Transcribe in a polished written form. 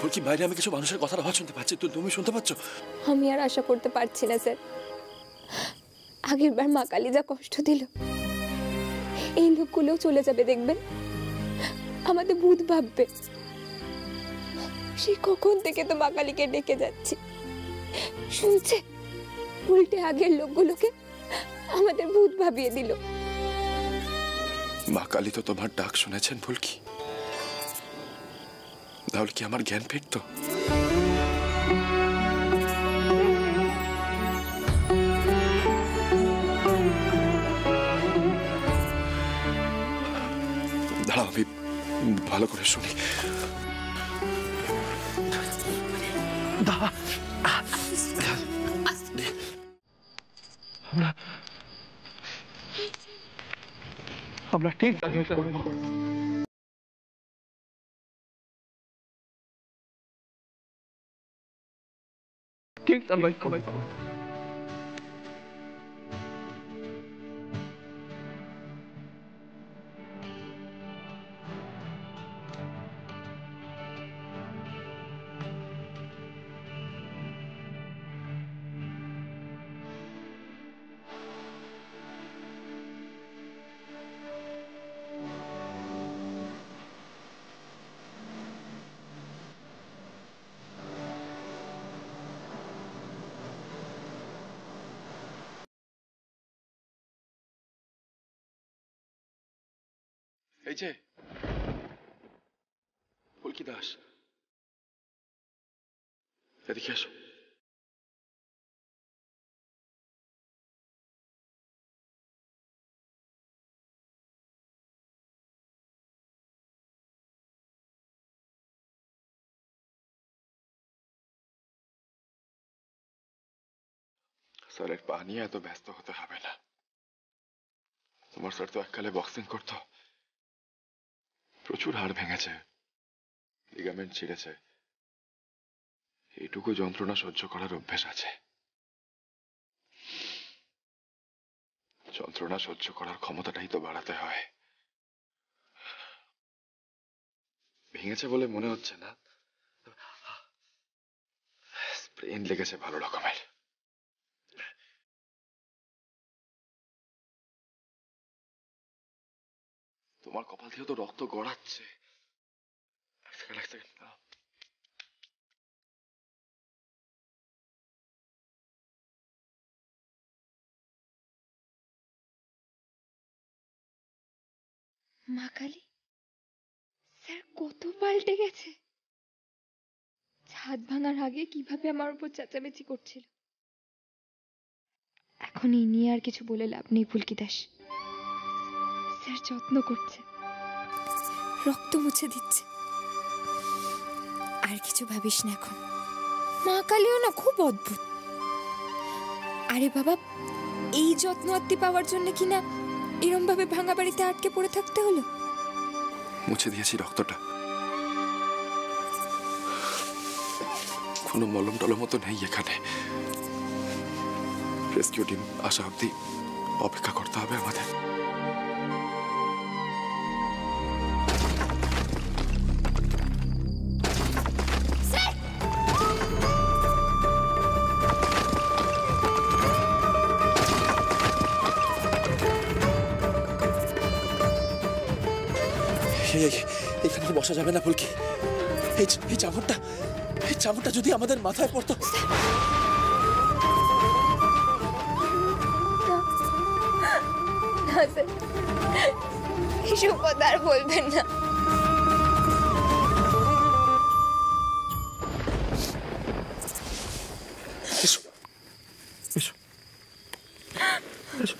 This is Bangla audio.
ফুলকি, বাইরে আমি কিছু মানুষের কথার আওয়াজ শুনতে পাচ্ছি, তুমি শুনতে পাচ্ছ? আমি আর আশা করতে পারছি না স্যার। আগের বার মা কালী যা কষ্ট দিল, এই লোকগুলোও চলে যাবে দেখবেন, আমাদের ভূত ভাববে। সে কখন থেকে তো মা কালীকে ডেকে যাচ্ছি, শুনছে, উল্টে আগের লোকগুলোকে আমাদের ভূত ভাবিয়ে দিল। মা কালী তো তোমার ডাক শুনেছেন ফুলকি, তাহলে কি আমার জ্ঞান ফিরত? দাঁড়াও, আমি ভালো করে শুনি। আমরা ঠিক ঠিক এই যে ফুলকি দাস, এদিকে আসো। স্যারের পা নিয়ে এত ব্যস্ত হতে হবে না। তোমার স্যার তো এককালে বক্সিং করতো, প্রচুর হাড় ভেঙেছে, লিগামেন্ট ছিঁড়েছে, এইটুকু যন্ত্রণা সহ্য করার অভ্যেস আছে। যন্ত্রণা সহ্য করার ক্ষমতাটাই তো বাড়াতে হয়। ভেঙেছে বলে মনে হচ্ছে না, স্প্রেন লেগেছে ভালো রকমের। তোমার কপাল দিয়ে তো রক্ত গড়াচ্ছে। এক সেকেন্ড। মা কালী, স্যার কত পাল্টে গেছে। ছাদ ভাঙার আগে কিভাবে আমার উপর চেঁচামেচি করছিল, এখন এই নিয়ে আর কিছু বলে লাভ নেই ফুলকি দাস। স্যার যত্ন করছে, রক্ত মুছে দিচ্ছে। আর কিছু ভাবিস না এখন। মা কালীও না খুব অদ্ভুত। আরে বাবা, এই যত্ন আত্তি পাওয়ার জন্য কিনা এরম ভাবে ভাঙা বাড়িতে আটকে পড়ে থাকতে হলো। মুছে দিয়েছি রক্তটা, কোনো মলম টলম তো নেই এখানে। রেস্কিউ টিম আসা অব্দি অপেক্ষা করতে হবে আমাদের। এখানে বসা যাবে না ফুলকি। এই চামড়টা যদি আমাদের মাথায় পড়তো। এসব কথা আর বলবেন না। এসো এসো এসো।